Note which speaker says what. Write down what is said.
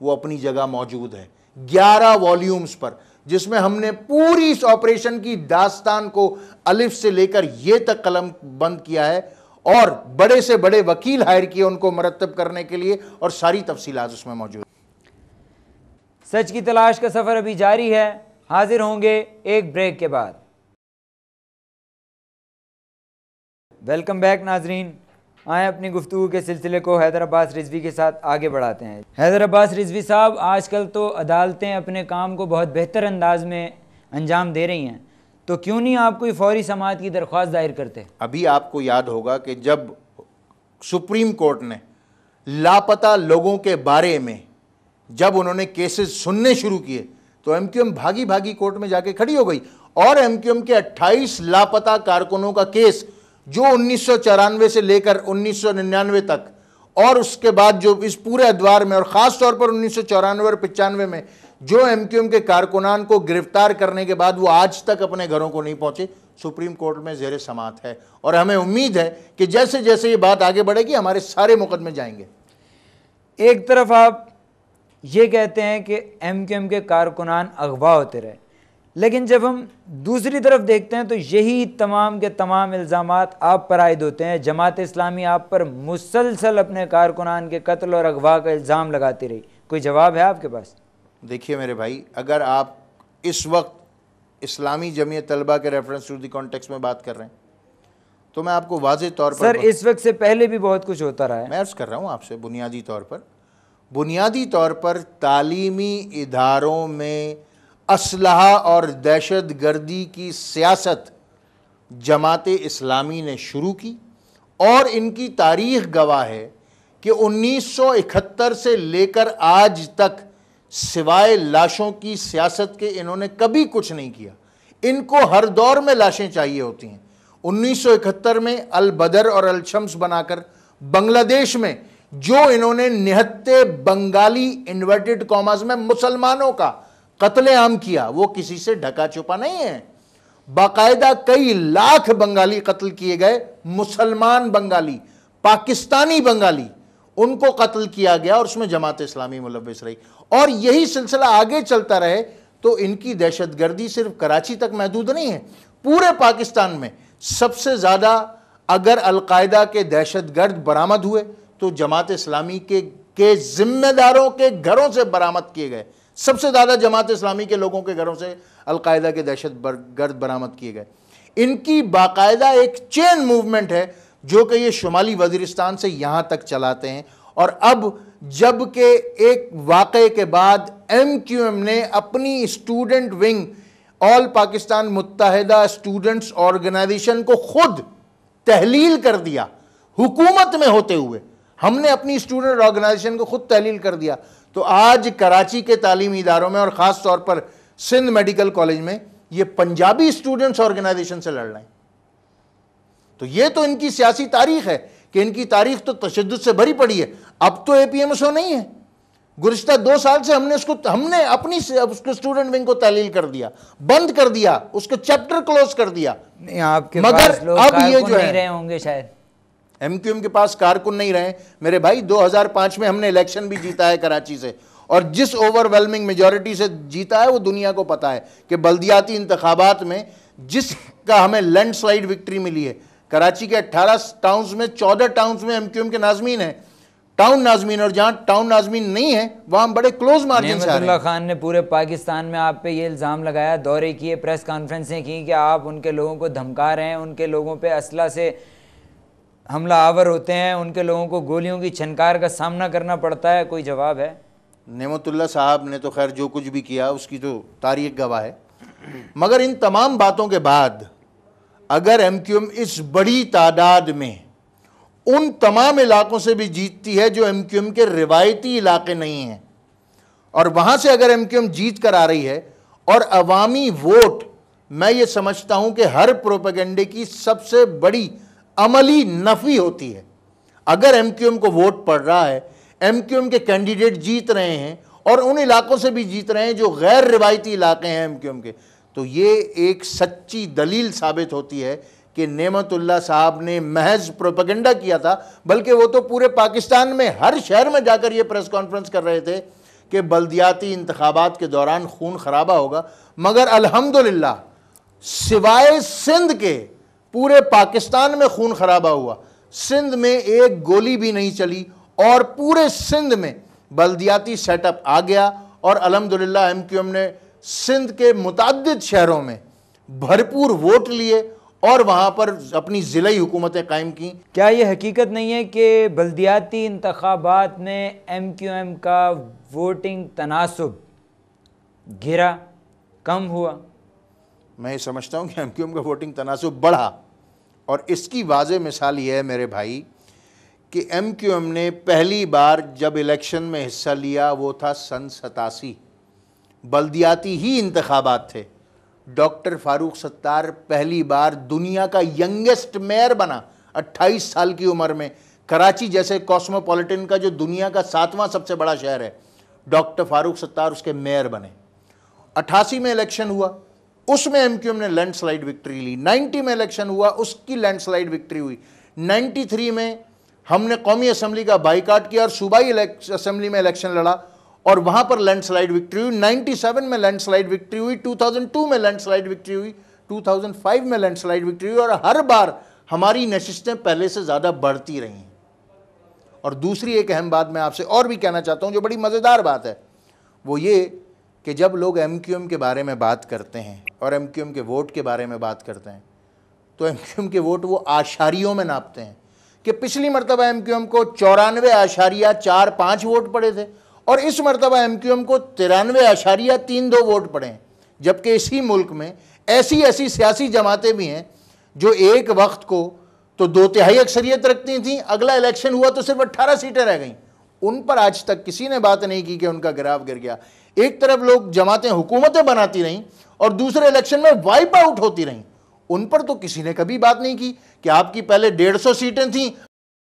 Speaker 1: वो अपनी जगह मौजूद है 11 वॉल्यूम्स पर, जिसमें हमने पूरी इस ऑपरेशन की दास्तान को अलिफ से लेकर ये तक कलम बंद किया है और बड़े से बड़े वकील हायर किए उनको मरतब करने के लिए, और सारी तफसीलात उसमें मौजूद।
Speaker 2: सच की तलाश का सफ़र अभी जारी है। हाजिर होंगे एक ब्रेक के बाद। वेलकम बैक नाजरीन। आए अपनी गुफ्तगू के सिलसिले को हैदर अब्बास रिजवी के साथ आगे बढ़ाते हैं। हैदर अब्बास रिजवी साहब, आजकल तो अदालतें अपने काम को बहुत बेहतर अंदाज में अंजाम दे रही हैं, तो क्यों नहीं आप कोई फौरी समाअत की दरख्वास्त दायर करते?
Speaker 1: अभी आपको याद होगा कि जब सुप्रीम कोर्ट ने लापता लोगों के बारे में जब उन्होंने केसेस सुनने शुरू किए तो एमक्यूएम भागी भागी कोर्ट में जाके खड़ी हो गई, और एमक्यूएम के 28 लापता कारकुनों का केस जो 1994 से लेकर 1999 तक और उसके बाद जो इस पूरे अदवार में और ख़ास तौर पर 1994 और 95 में जो एमक्यूएम के कारकुनान को गिरफ्तार करने के बाद वो आज तक अपने घरों को नहीं पहुंचे, सुप्रीम कोर्ट में ज़ेर समाअत है। और हमें उम्मीद है कि जैसे जैसे ये बात आगे बढ़ेगी हमारे सारे मुकदमे जाएंगे।
Speaker 2: एक तरफ आप ये कहते हैं कि एमक्यूएम के कारकुनान अगवा होते रहे, लेकिन जब हम दूसरी तरफ देखते हैं तो यही तमाम के तमाम इल्ज़ामात आप पर आयद होते हैं। जमात इस्लामी आप पर मुसलसल अपने कारकुनान के कत्ल और अगवा का इल्ज़ाम लगाती रही। कोई जवाब है आपके पास?
Speaker 1: देखिए मेरे भाई, अगर आप इस वक्त इस्लामी जमीयत तलबा के रेफरेंस टू द कॉन्टेक्स्ट में बात कर रहे हैं तो मैं आपको वाज़ेह तौर पर,
Speaker 2: सर इस वक्त से पहले भी बहुत कुछ होता रहा है।
Speaker 1: मैं अर्ज़ कर रहा हूँ आपसे, बुनियादी तौर पर तालीमी इदारों में असलहा और दहशत गर्दी की सियासत जमात इस्लामी ने शुरू की, और इनकी तारीख़ गवाह है कि 1971 से लेकर आज तक सिवाय लाशों की सियासत के इन्होंने कभी कुछ नहीं किया। इनको हर दौर में लाशें चाहिए होती हैं। 1971 में अल बदर और अल शम्स बनाकर बांग्लादेश में जो इन्होंने निहत्ते बंगाली इन्वर्टेड कॉमास में मुसलमानों का कत्लेआम किया, वो किसी से ढका छुपा नहीं है। बाकायदा कई लाख बंगाली कत्ल किए गए, मुसलमान बंगाली, पाकिस्तानी बंगाली, उनको कत्ल किया गया और उसमें जमात इस्लामी मुलव्विस रही। और यही सिलसिला आगे चलता रहे तो इनकी दहशतगर्दी सिर्फ कराची तक महदूद नहीं है, पूरे पाकिस्तान में सबसे ज़्यादा अगर अलकायदा के दहशतगर्द बरामद हुए तो जमात इस्लामी के जिम्मेदारों के घरों से बरामद किए गए। सबसे ज़्यादा जमात इस्लामी के लोगों के घरों से अलकायदा के दहशतगर्द बरामद किए गए। इनकी बाकायदा एक चेन मूवमेंट है जो कि ये शुमाली वज़ीरिस्तान से यहाँ तक चलाते हैं। और अब जब के एक वाक़े के बाद एमक्यूएम ने अपनी student wing All Pakistan Muttahida Students Organization को खुद तहलील कर दिया, हुकूमत में होते हुए हमने अपनी स्टूडेंट ऑर्गेनाइजेशन को खुद तहलील कर दिया, तो आज कराची के तालीमी इदारों में और ख़ास तौर पर सिंध मेडिकल कॉलेज में ये पंजाबी स्टूडेंट्स ऑर्गेनाइजेशन से लड़ रहे हैं। तो ये तो इनकी सियासी तारीख है कि इनकी तारीख तो तशद्दुद से भरी पड़ी है। अब तो एपीएमएसओ नहीं है, गुज़िश्ता 2 साल से हमने अपनी उसको स्टूडेंट विंग को तहलील कर दिया, बंद कर दिया, उसको चैप्टर क्लोज कर दिया।
Speaker 2: आपके
Speaker 1: मगर अब ये जो
Speaker 2: नहीं रहे होंगे शायद,
Speaker 1: एमक्यूएम के पास कारकुन नहीं रहे मेरे भाई। 2005 में हमने इलेक्शन भी जीता है कराची से, और जिस ओवरवेलमिंग मेजॉरिटी से जीता है वो दुनिया को पता है कि बल्दियाती इंतखाबात में जिसका हमें लैंडस्लाइड विक्ट्री मिली है। कराची के 18 टाउन्स में 14 टाउन्स में एमक्यूएम के नाज़मीन हैं, टाउन नाज़मीन, और जहां टाउन नाज़मीन नहीं है वहां हम बड़े क्लोज मार्जिन से आ रहे हैं।
Speaker 2: नेमतुल्लाह खान ने पूरे पाकिस्तान में आप पे ये इल्ज़ाम लगाया, दौरे किए, प्रेस कॉन्फ्रेंसें की कि आप उनके लोगों को धमका रहे हैं, उनके लोगों पे असला से हमला आवर होते हैं, उनके लोगों को गोलियों की छनकार का सामना करना पड़ता है। कोई जवाब है?
Speaker 1: नेमतुल्लाह साहब ने तो खैर जो कुछ भी किया उसकी तो तारीख गवाह है। मगर इन तमाम बातों के बाद अगर एमक्यूएम इस बड़ी तादाद में उन तमाम इलाकों से भी जीतती है जो एमक्यूएम के रिवायती इलाके नहीं हैं, और वहाँ से अगर एमक्यूएम जीत कर आ रही है, और अवामी वोट मैं ये समझता हूँ कि हर प्रोपेगेंडे की सबसे बड़ी अमली नफ़ी होती है। अगर एमक्यूएम को वोट पड़ रहा है, एमक्यूएम के कैंडिडेट जीत रहे हैं और उन इलाकों से भी जीत रहे हैं जो गैर रिवायती इलाके हैं एमक्यूएम के, तो ये एक सच्ची दलील साबित होती है कि नेमतुल्लाह साहब ने महज प्रोपेगेंडा किया था, बल्कि वो तो पूरे पाकिस्तान में हर शहर में जाकर ये प्रेस कॉन्फ्रेंस कर रहे थे कि बल्दियाती इंतखाबात के दौरान खून खराबा होगा, मगर अल्हम्दुलिल्लाह सिवाय सिंध के पूरे पाकिस्तान में खून खराबा हुआ। सिंध में एक गोली भी नहीं चली और पूरे सिंध में बल्दियाती सेटअप आ गया और अल्हम्दुलिल्लाह MQM ने सिंध के मुतअद्दिद शहरों में भरपूर वोट लिए और वहाँ पर अपनी ज़िलाई हुकूमतें कायम की।
Speaker 2: क्या ये हकीकत नहीं है कि बल्दियाती इंतखाबात में MQM का वोटिंग तनासुब गिरा, कम हुआ?
Speaker 1: मैं ये समझता हूँ कि MQM का वोटिंग तनासुब बढ़ा और इसकी वाज़ेह मिसाल ये है मेरे भाई कि MQM ने पहली बार जब इलेक्शन में हिस्सा लिया वो था सन 87, बल्दियाती ही इंतखाबात थे। डॉक्टर फारूक सत्तार पहली बार दुनिया का यंगेस्ट मेयर बना 28 साल की उम्र में। कराची जैसे कॉस्मोपॉलिटन का जो दुनिया का 7वां सबसे बड़ा शहर है, डॉक्टर फारूक सत्तार उसके मेयर बने। 88 में इलेक्शन हुआ, उसमें MQM ने लैंडस्लाइड विक्ट्री ली। 90 में इलेक्शन हुआ, उसकी लैंडस्लाइड विक्ट्री हुई। 93 में हमने कौमी असम्बली का बाइकाट किया और सूबाई असम्बली में इलेक्शन लड़ा और वहाँ पर लैंडस्लाइड विक्ट्री हुई। 97 में लैंडस्लाइड विक्ट्री हुई, 2002 में लैंडस्लाइड विक्ट्री हुई, 2005 में लैंडस्लाइड विक्ट्री हुई और हर बार हमारी नशिस्तें पहले से ज़्यादा बढ़ती रही हैं। और दूसरी एक अहम बात मैं आपसे और भी कहना चाहता हूँ जो बड़ी मज़ेदार बात है, वो ये कि जब लोग MQM के बारे में बात करते हैं और MQM के वोट के बारे में बात करते हैं तो MQM के वोट वो आशारियों में नापते हैं कि पिछली मरतबा MQM को 94.45 वोट पड़े थे और इस मरतबा MQM को 93.32 वोट पड़े हैं। जबकि इसी मुल्क में ऐसी ऐसी सियासी जमातें भी हैं जो एक वक्त को तो 2/3 अक्सरियत रखती थीं, अगला इलेक्शन हुआ तो सिर्फ 18 सीटें रह गईं। उन पर आज तक किसी ने बात नहीं की कि उनका ग्राफ गिर गया। एक तरफ लोग जमातें हुकूमतें बनाती रहीं और दूसरे इलेक्शन में वाइप आउट होती रहीं, उन पर तो किसी ने कभी बात नहीं की कि आपकी पहले 150 सीटें थीं,